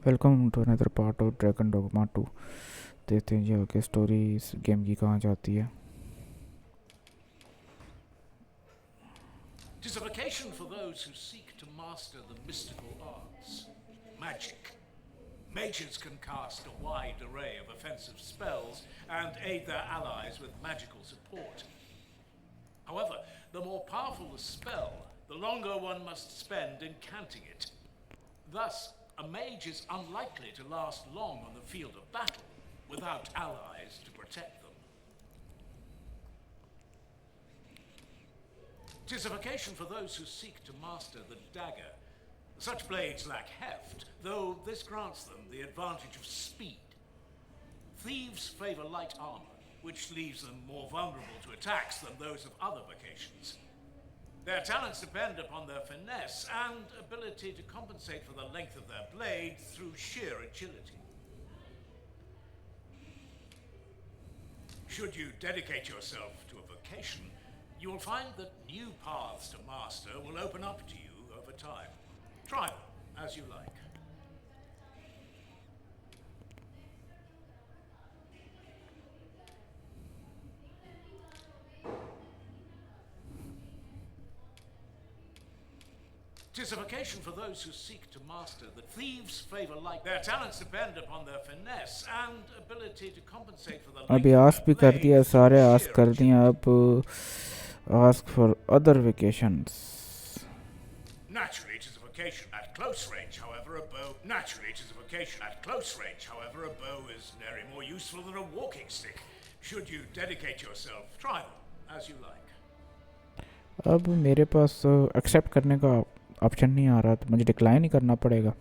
Welcome to another part of Dragon Dogma 2। देखते हैं जी आगे स्टोरी इस गेम की कहाँ जाती है। Tis a vocation for those who seek to master the mystical arts. Magic. Mages can cast a wide array of offensive spells and aid their allies with magical support. However, the more powerful the spell, the longer one must spend incanting it. Thus, a mage is unlikely to last long on the field of battle without allies to protect them. 'Tis a vocation for those who seek to master the dagger. Such blades lack heft, though this grants them the advantage of speed. Thieves favor light armor, which leaves them more vulnerable to attacks than those of other vocations. Their talents depend upon their finesse and ability to compensate for the length of their blade through sheer agility. Should you dedicate yourself to a vocation, you will find that new paths to master will open up to you over time. Try them as you like. Tis a vocation for those who seek to master the thieves favor like their talents depend upon their finesse and ability to compensate for the अभी length of ask their भी कर blade दिया, through सारे ask sheer कर दिए। agility. अब ask for other vacations. Naturally, it is a vocation at close range, however, a bow. Naturally, it is a vocation at close range, however, a bow is nary more useful than a walking stick. Should you dedicate yourself, try them as you like. अब मेरे पास accept करने का option नहीं आ रहा, तो मुझे decline ही करना पड़ेगा।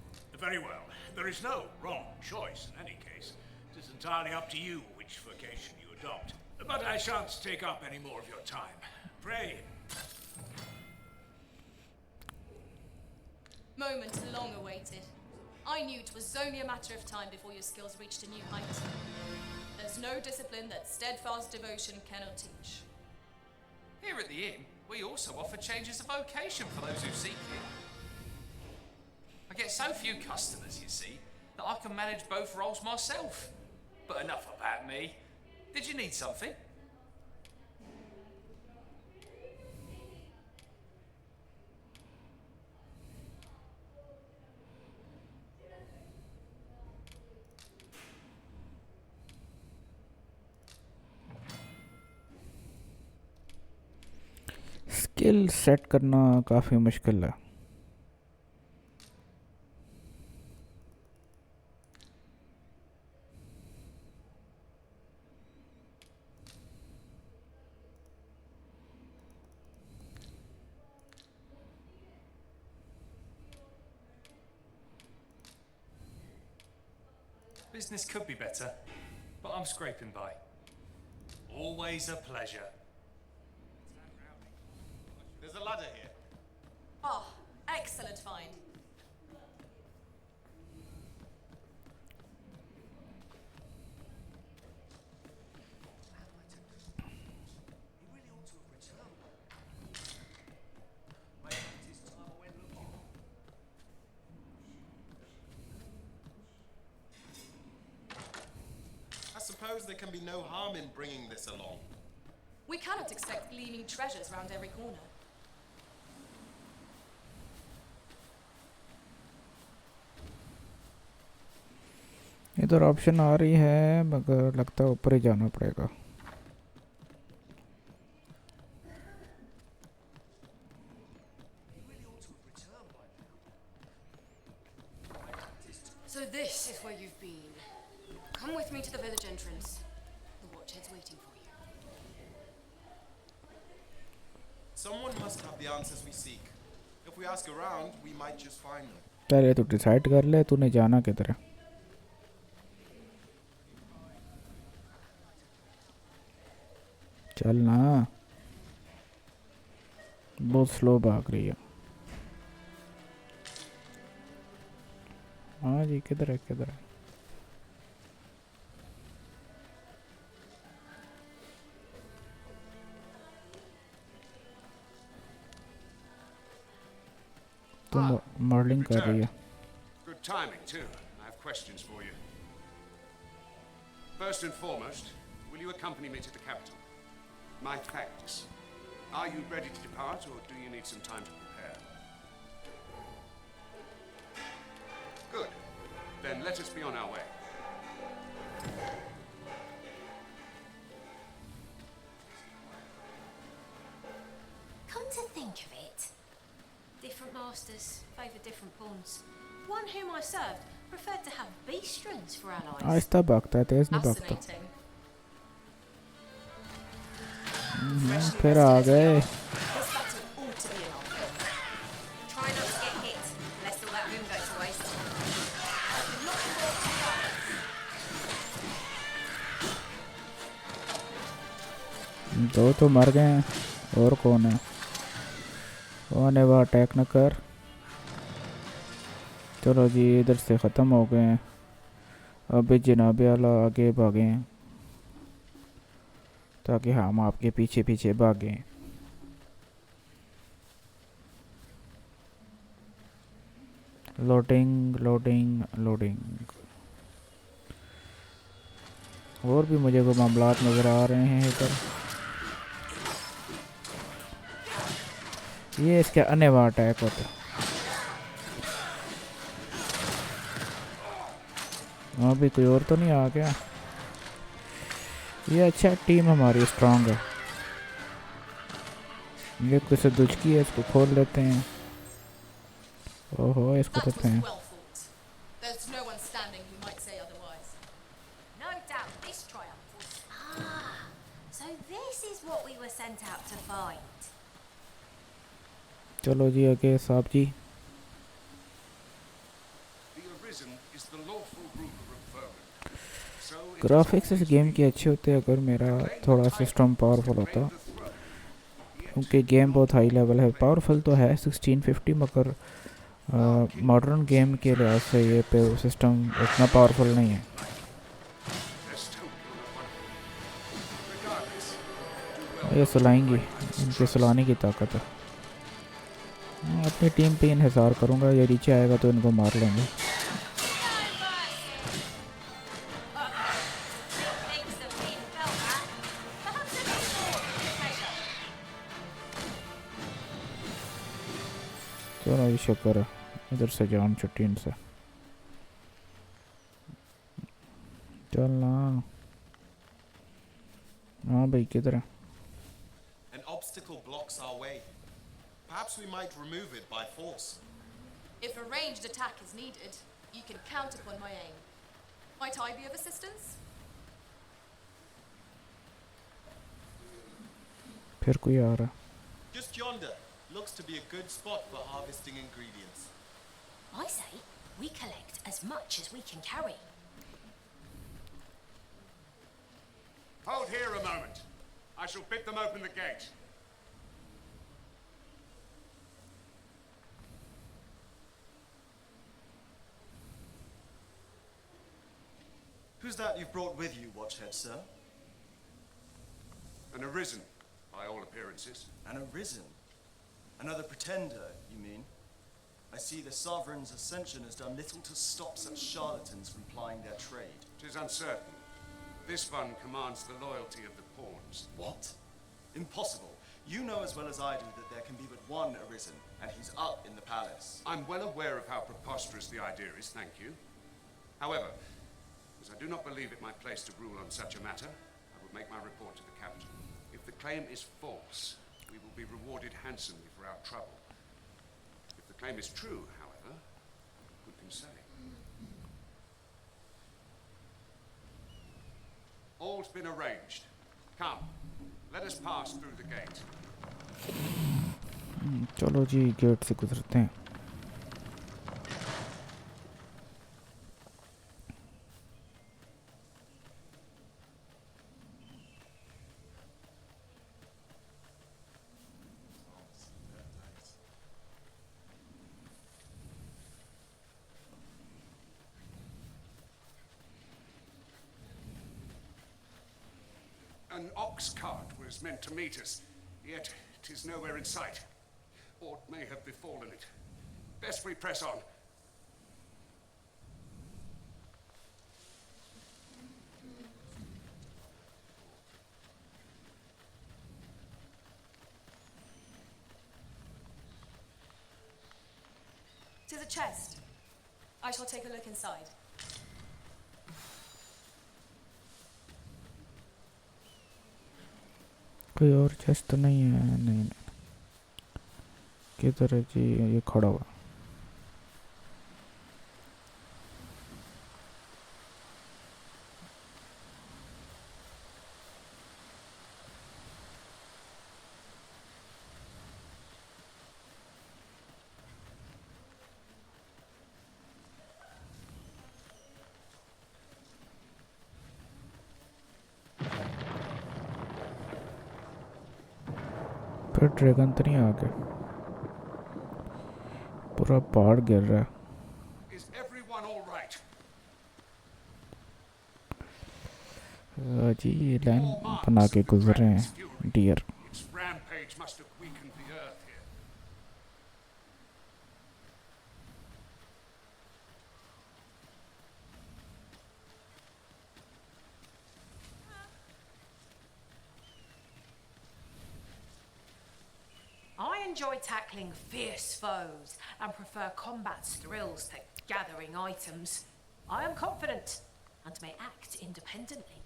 Very well. There is no wrong choice in any case. It is entirely up to you which vocation you adopt. But I shan't take up any more of your time. Pray. Moment long awaited. I knew it was only a matter of time before your skills reached a new height. There's no discipline that steadfast devotion cannot teach. Here at the inn, we also offer changes of vocation for those who seek it. I get so few customers, you see, that I can manage both roles myself. But enough about me. Did you need something? Skill set करना काफ़ी मुश्किल है। Business could be better, but I'm scraping by. Always a pleasure. There's a ladder here. Ah, excellent find. I suppose there can be no harm in bringing this along. We cannot expect gleaming treasures round every corner. इधर option आ रही है, मगर लगता है ऊपर ही जाना पड़ेगा। So this is where you've been. Come with me to the village entrance. The watchhead's waiting for you. Someone must have the answers we seek. If we ask around, we might just find them. पहले तू decide कर ले, तूने जाना किधर है। चल ना, बहुत स्लो भाग रही है। हाँ जी, किधर है किधर है। तुम मॉडलिंग कर रही है। Good timing, too. I've questions for you. First and foremost, will you accompany me to the capital? My thanks. Are you ready to depart, or do you need some time to prepare? Good. Then let us be on our way. Come to think of it, different masters favour different pawns. One whom I served preferred to have beastrons for allies. आहिस्ता भागता है, तेज नहीं भागता। Fascinating. फिर आ गए। This battle ought to be an old film. Try not to get hit, lest all that room go to waste. Not more to come. दो तो मर गए हैं, और कौन है? कौन है? वो अटैक न कर। चलो जी, इधर से ख़त्म हो गए हैं। अभी जनाबे आला आगे भागें ताकि हम आपके पीछे पीछे भागें। Loading loading loading. और भी मुझे कोई मामलात नज़र आ रहे हैं इधर। ये इसके अनेवा अटैक होता है। वहाँ भी कोई और तो नहीं आ गया। ये अच्छा, टीम हमारी स्ट्रांग है। ये कुछ दुचकी है, इसको खोल लेते हैं। ओहो, इसको That तो was हैं। well fought. There's no one standing who might say otherwise. No doubt this triumph was... Ah, so this is what we were sent out to find. चलो जी आगे साहब जी। The Arisen is the lawful ruler of vermin. So it is graphics इस always game been के अच्छे होते अगर मेरा थोड़ा सिस्टम पावरफुल होता, claim the throne. Yet, क्योंकि गेम बहुत हाई लेवल है। पावरफुल तो है 1650, मगर मॉडर्न गेम के लिहाज से ये पे सिस्टम उतना पावरफुल नहीं है। they're still not wonderful. Regardless, do well. ये सुलाएंगी, इनके सुलाने की ताकत है। मैं अपनी टीम पे इन्हिसार करूँगा, ये नीचे आएगा तो इनको मार लेंगे। Pigs have been felt at. Perhaps a bit more pleasure. चलो ये शुक्र है, इधर से जान छुट्टी इनसे। चलना। हाँ भाई, किधर है? An obstacle blocks our way. Perhaps we might remove it by force. If a ranged attack is needed, you can count upon my aim. Might I be of assistance? फिर कोई आ रहा है। Just yonder looks to be a good spot for harvesting ingredients. I say we collect as much as we can carry. Hold here a moment. I shall bid them open the gate. Who's that you've brought with you, Watchhead, sir? An Arisen, by all appearances. An Arisen? Another pretender, you mean? I see the Sovereign's ascension has done little to stop such charlatans from plying their trade. 'Tis uncertain. This one commands the loyalty of the pawns. What? Impossible. You know as well as I do that there can be but one Arisen, and he's up in the palace. I'm well aware of how preposterous the idea is, thank you. However, as I do not believe it my place to rule on such a matter, I would make my report to the captain. If the claim is false, we will be rewarded handsomely for our trouble. If the claim is true, however, who can say? All's been arranged. Come, let us pass through the gate. चलो जी, gate से गुजरते हैं। An ox cart was meant to meet us, yet 'tis nowhere in sight. Aught may have befallen it. Best we press on. a chest. I shall take a look inside. कोई और chest तो नहीं है? नहीं, किधर है जी? ये खड़ा हुआ। फिर ड्रैगन तो नहीं आ गया? पूरा पहाड़ गिर रहा है। Is everyone all right? जी ये लाइन बना के गुजर रहे हैं dear. Its rampage must have weakened the earth here. I enjoy tackling fierce foes and prefer combat's thrills to gathering items. I am confident and may act independently.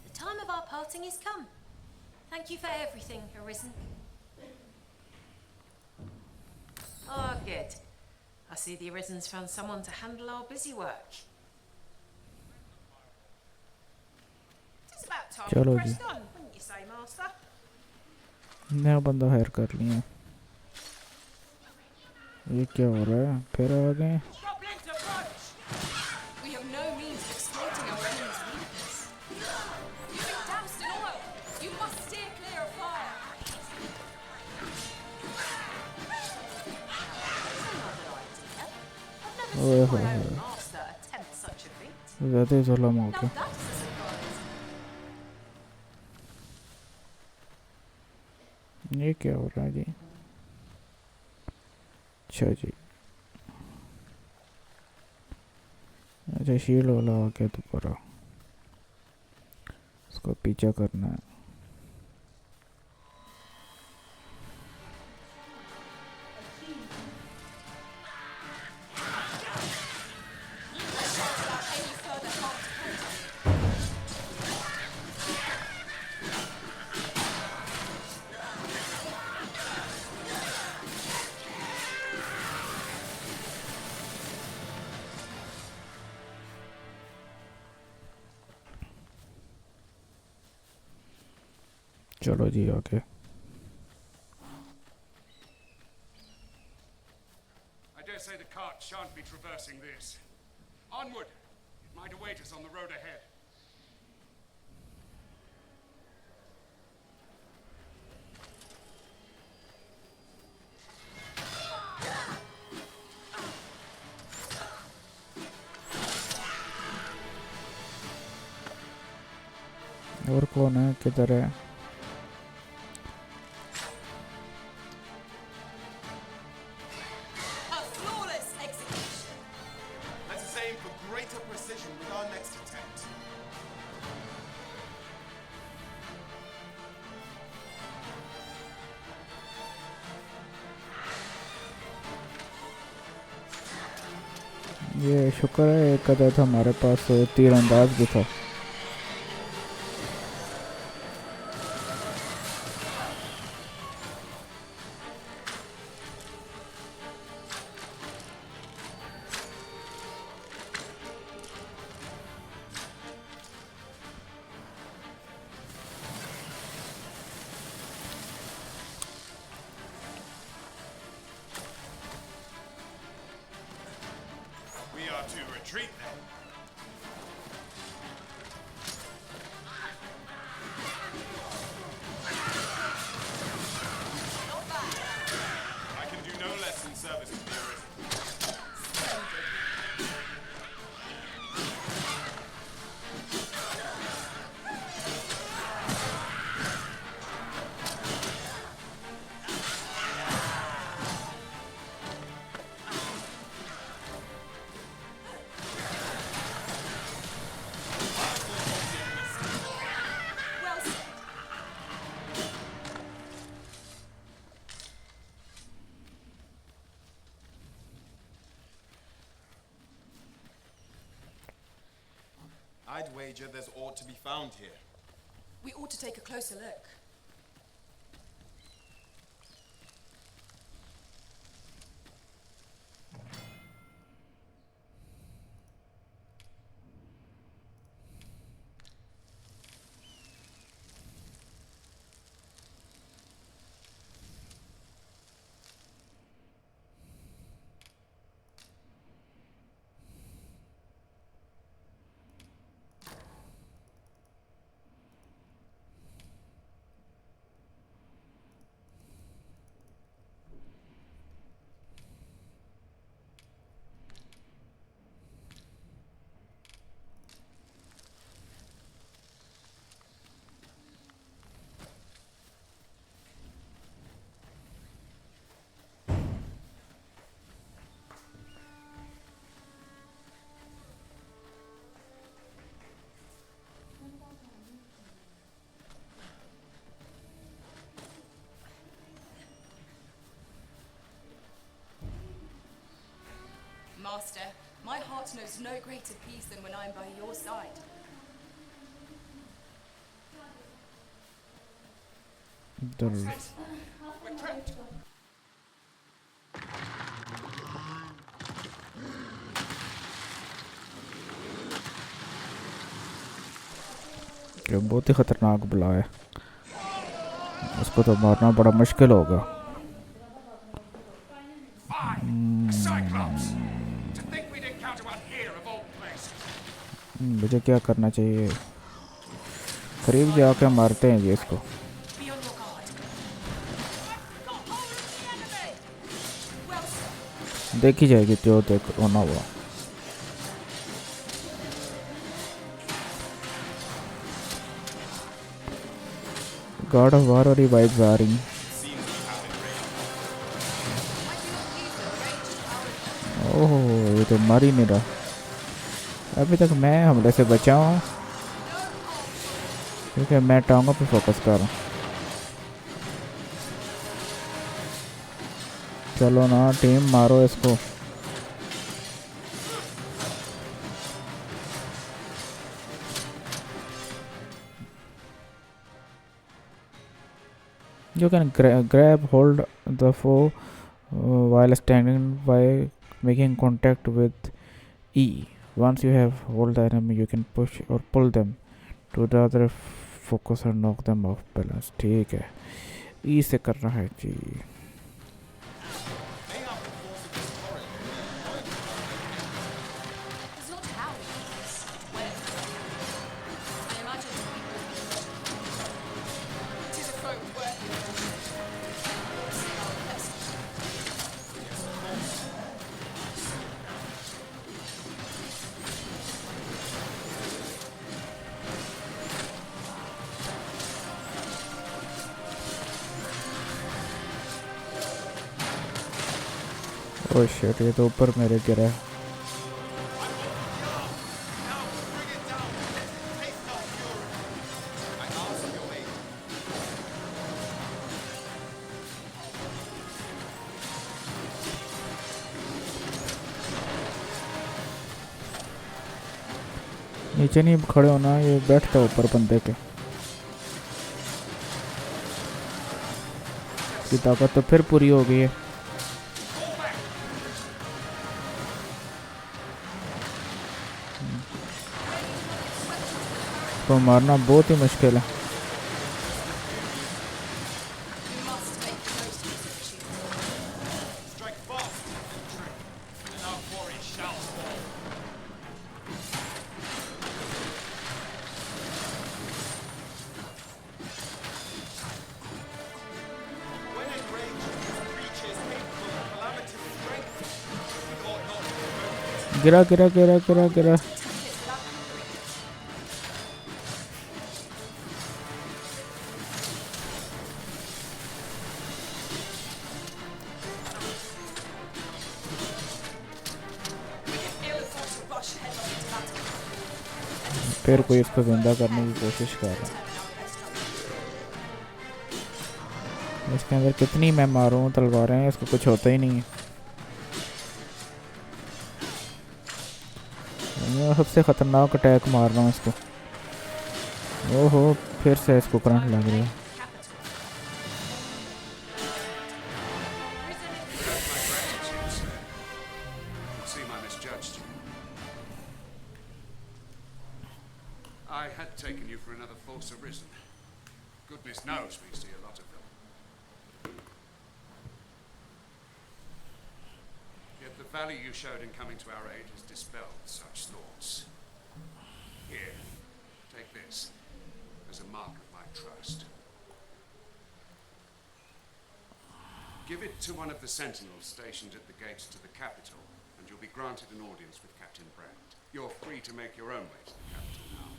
The time of our parting is come. Thank you for everything, Arisen. Ah, good. I see the Arisen's found someone to handle our busy work. It's about time चलो we जी। pressed on, wouldn't you say, Master? नया बंदा higher कर लिया। ये क्या हो रहा है? फिर आ गए। We have no means of exploiting our enemy's weakness. You've been doused in oil. You must steer clear of fire. I've never seen my own master attempt such a feat. ज़्यादा ही जुल्म हो Now गया। that is a surprise. ये क्या हो रहा है जी? अच्छा जी, अच्छा शील्ड वाला आ गया दोबारा। उसको पीछा करना है। Any further harm to come. चलो जी आगे। I dare say the cart shan't be traversing this. Onward! It might await us on the road ahead. और कौन है? किधर है? A flawless execution. Let us aim for greater precision with our next attempt. ये शुक्र है एक अदद हमारे पास तीरंदाज भी था। to retreat then. I can do no less in service to the Arisen. Well said. I'd wager there's aught to be found here. We ought to take a closer look. Master, my heart knows no greater peace than when I am by your side. We're trapped. ये बहुत ही खतरनाक बुला है, उसको तो मारना बड़ा मुश्किल होगा। Cyclops! To think we'd encounter one here of all places. मुझे क्या करना चाहिए? करीब जाके मारते हैं जी इसको। Be on your guard. Got hold of the enemy! Well said. देखी जाएगी जो देख होना हुआ। गॉड ऑफ वार और रिवाइव्स आ रही। ओह ये तो मर ही नहीं रहा। अभी तक मैं हमले से बचा हूँ क्योंकि मैं टांगों पे फोकस कर रहा हूँ। चलो ना टीम, मारो इसको। You can grab hold the foe while standing by making contact with E. Once you have hold the enemy, you can push or pull them to the other focus और knock them off balance. ठीक है, E से करना है जी। It's not how we do this. When. I imagine it is a foe worthy of see how it best. Oh shit, ये तो ऊपर मेरे गिरा है। नीचे नहीं खड़े होना, ये बैठता ऊपर बंदे के। इसकी ताकत तो फिर पूरी हो गई है। तो मारना बहुत ही मुश्किल है। We must make the most of this opportunity. Strike fast, and our quarry shall fall. गिरा गिरा गिरा गिरा गिरा। फिर कोई इसको जिंदा करने की कोशिश कर रहा है। इसके अंदर कितनी मैं मारूं तलवारें हैं, इसको कुछ होता ही नहीं है। मैं सबसे ख़तरनाक अटैक मार रहा हूँ इसको। ओहो, फिर से इसको करंट लग रहा है। I had taken you for another force arisen. Goodness knows we see a lot of them. Yet the value you showed in coming to our aid has dispelled such thoughts. Here, take this as a mark of my trust. Give it to one of the sentinels stationed at the gates to the capital, and you'll be granted an audience with Captain Brand. You're free to make your own way to the capital now.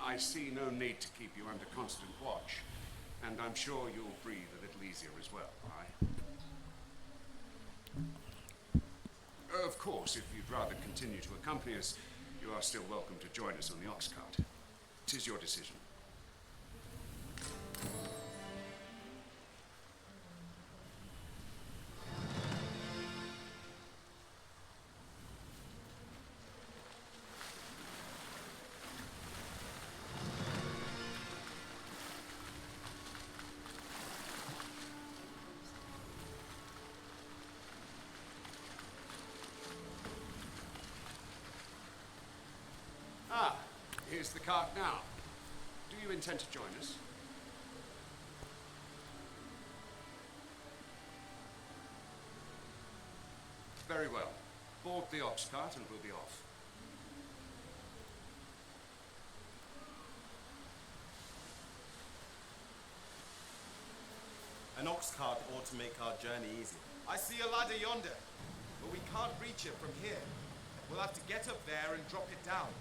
I see no need to keep you under constant watch, and I'm sure you'll breathe a little easier as well, aye? Of course, if you'd rather continue to accompany us, you are still welcome to join us on the ox cart. 'Tis your decision. Here's the cart now. Do you intend to join us? Very well. Board the ox cart and we'll be off. An ox cart ought to make our journey easier. I see a ladder yonder, but we can't reach it from here. We'll have to get up there and drop it down.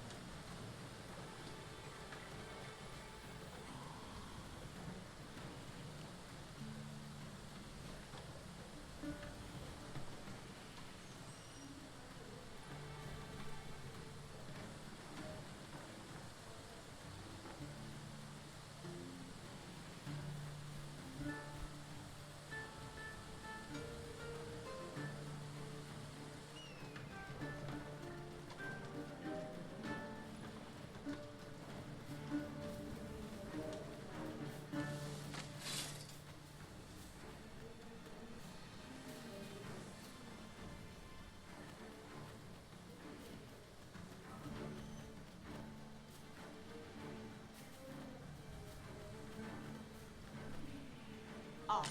Ah,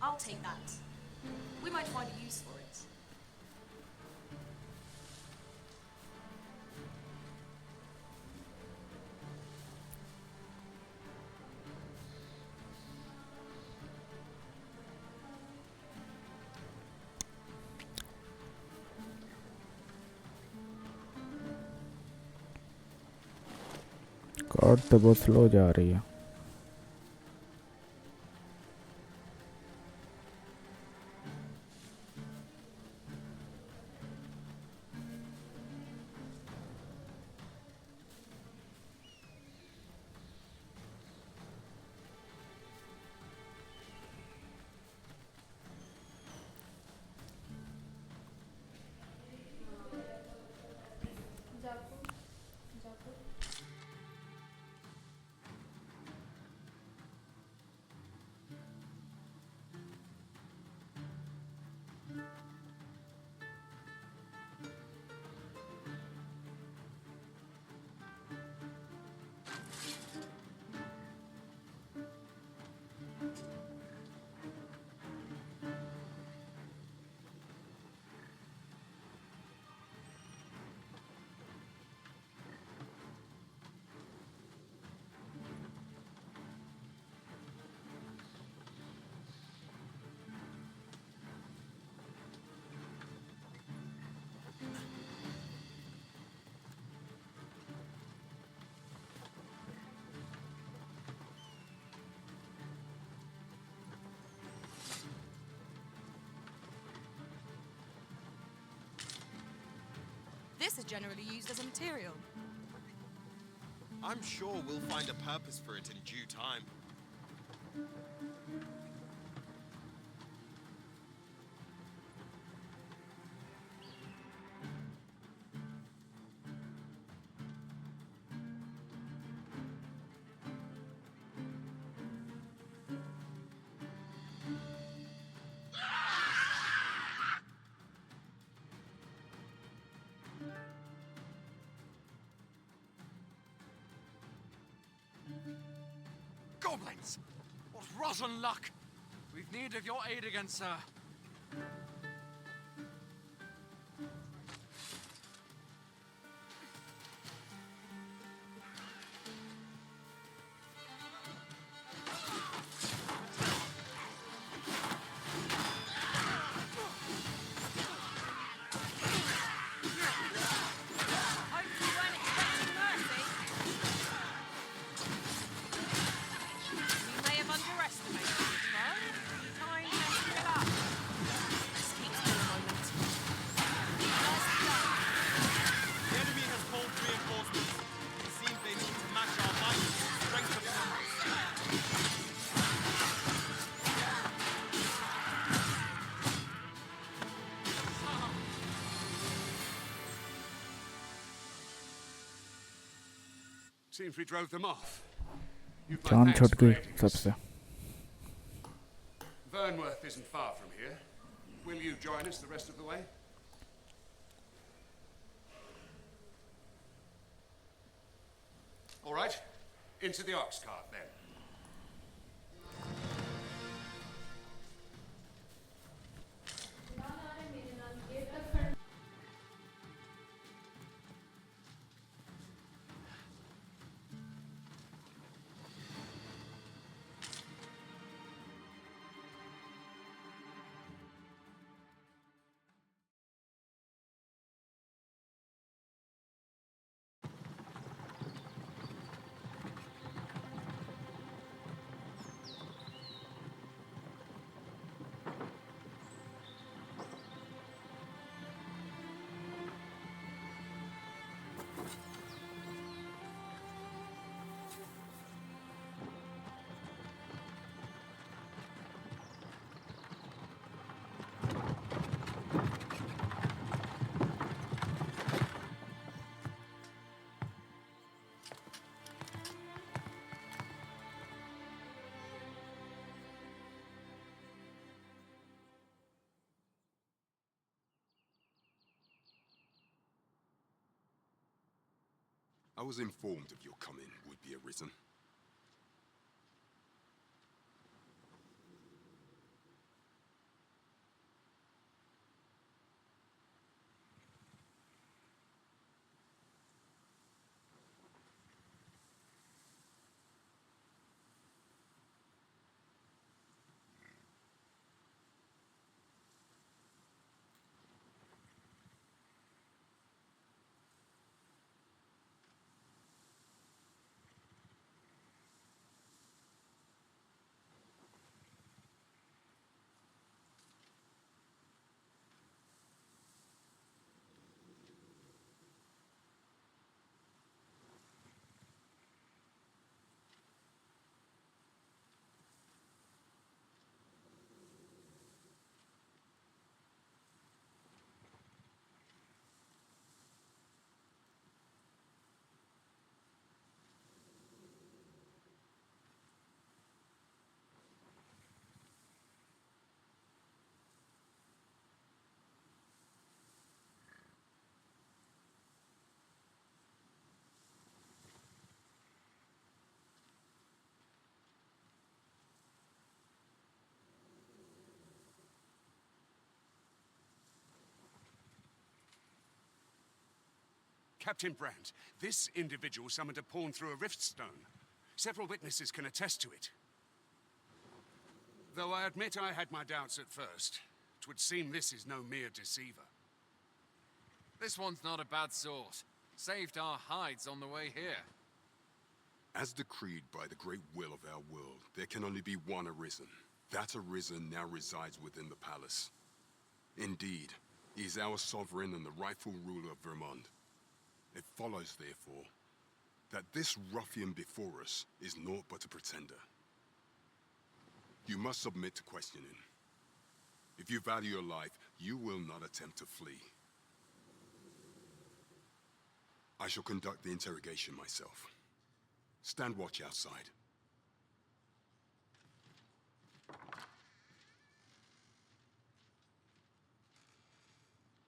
I'll take that. We might find a use for it. Card तो बहुत slow जा रही है। This is generally used as a material. I'm sure we'll find a purpose for it in due time. Goblins! What rotten luck! We've need of your aid again, sir. Seems we drove them off. You've my जान thanks छूट for गई aiding us. सबसे. Vernworth isn't far from here. Will you join us the rest of the way? All right. Into the ox cart, then. I was informed of your coming, would-be Arisen. Captain Brandt, this individual summoned a pawn through a rift stone. Several witnesses can attest to it. Though I admit I had my doubts at first, 'twould seem this is no mere deceiver. This one's not a bad sort. Saved our hides on the way here. As decreed by the great will of our world, there can only be one Arisen. That Arisen now resides within the palace. Indeed, he is our sovereign and the rightful ruler of Vermont. It follows, therefore, that this ruffian before us is naught but a pretender. You must submit to questioning. If you value your life, you will not attempt to flee. I shall conduct the interrogation myself. Stand watch outside.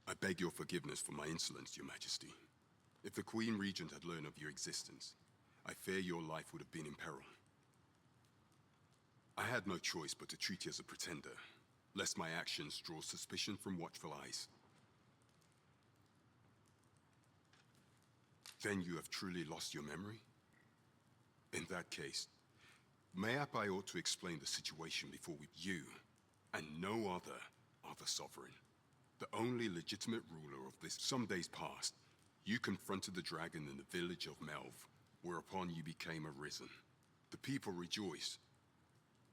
I beg your forgiveness for my insolence, Your Majesty. If the Queen Regent had learned of your existence, I fear your life would have been in peril. I had no choice but to treat you as a pretender, lest my actions draw suspicion from watchful eyes. Then you have truly lost your memory? In that case, mayhap I ought to explain the situation before you, and no other, are the sovereign. The only legitimate ruler of this some days past. You confronted the dragon in the village of Melv, whereupon you became arisen. The people rejoiced,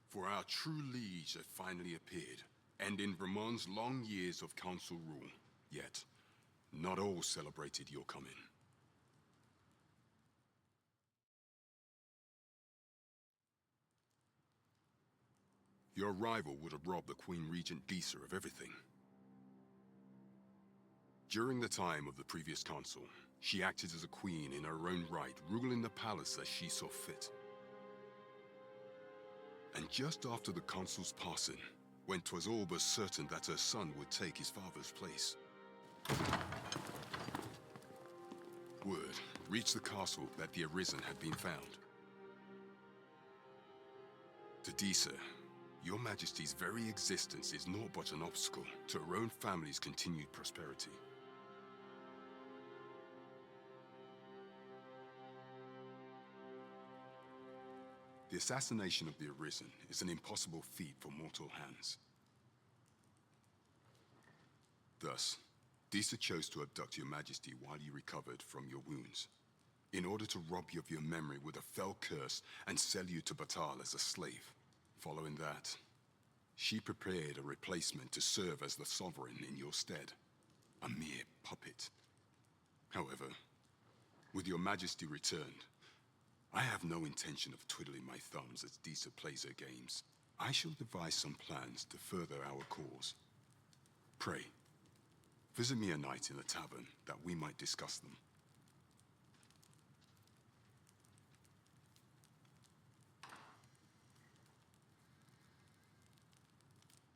for our true liege had finally appeared, ending Vermont's long years of council rule. Yet, not all celebrated your coming. Your arrival would have robbed the Queen Regent Disa of everything. During the time of the previous council, she acted as a queen in her own right, ruling the palace as she saw fit. And just after the consul's passing, when 'twas all but certain that her son would take his father's place, word reached the castle that the Arisen had been found. To Disa, Your Majesty's very existence is naught but an obstacle to her own family's continued prosperity. The assassination of the Arisen is an impossible feat for mortal hands. Thus, Disa chose to abduct Your Majesty while you recovered from your wounds, in order to rob you of your memory with a fell curse and sell you to Batal as a slave. Following that, she prepared a replacement to serve as the sovereign in your stead, a mere puppet. However, with Your Majesty returned, I have no intention of twiddling my thumbs as Disa plays her games. I shall devise some plans to further our cause. Pray, visit me a night in the tavern that we might discuss them.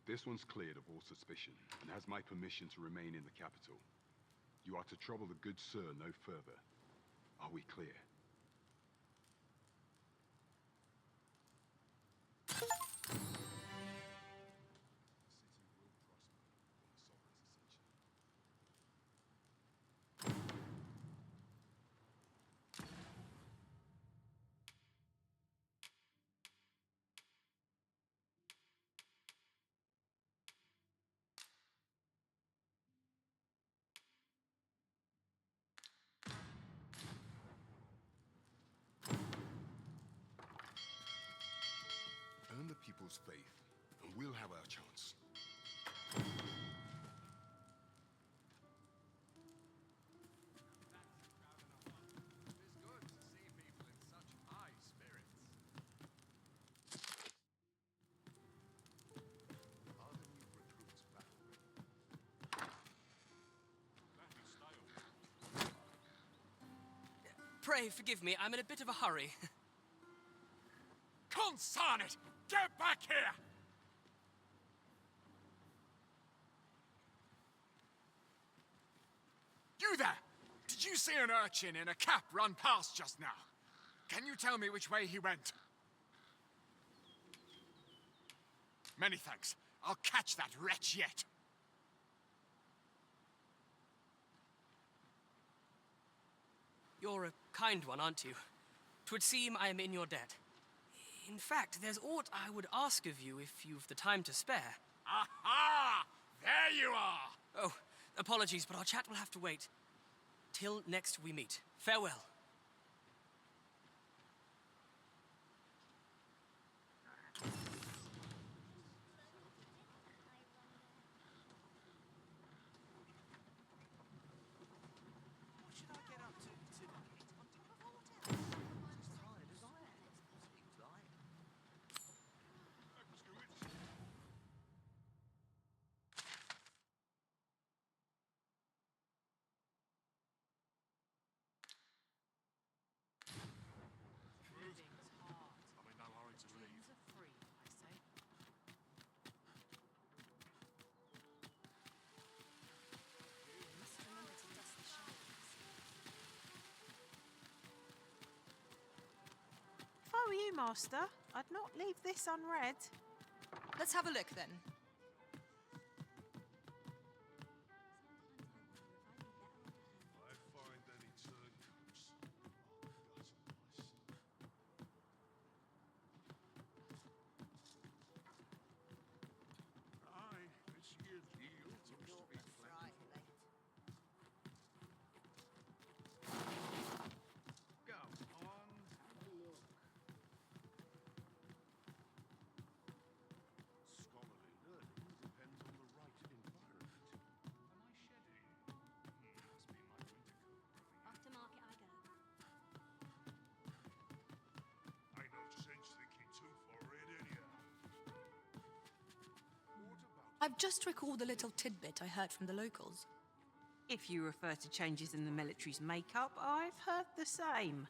This one's cleared of all suspicion and has my permission to remain in the capital. You are to trouble the good sir no further. Are we clear? Earn the people's faith, and we'll have our chance. Pray forgive me, I'm in a bit of a hurry. Consign it! Get back here! You there! Did you see an urchin in a cap run past just now? Can you tell me which way he went? Many thanks. I'll catch that wretch yet. You're a kind one, aren't you? 'Twould seem I am in your debt. In fact, there's aught I would ask of you if you've the time to spare. Aha! There you are! Oh, apologies, but our chat will have to wait. Till next we meet. Farewell. What should I get up to? were you, Master, I'd not leave this unread. Let's have a look then. I find any turncoats. Aye, this year's yield looks to be plenty. Go on, have a look. Scholarly learning depends on the right environment. Am I shedding? Must be my winter coat growing. Off to market I go. Ain't no sense thinking too far ahead anyhow. What about I've just recalled a little tidbit I heard from the locals. If you refer to changes in the military's makeup, I've heard the same.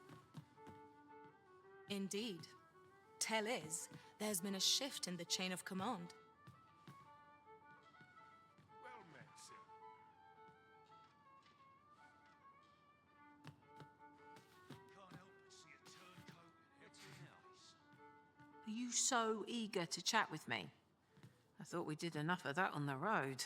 Indeed. Tell is, there's been a shift in the chain of command. well met, sir? Can't help but see a turncoat and everything else. Are you so eager to chat with me? I thought we did enough of that on the road.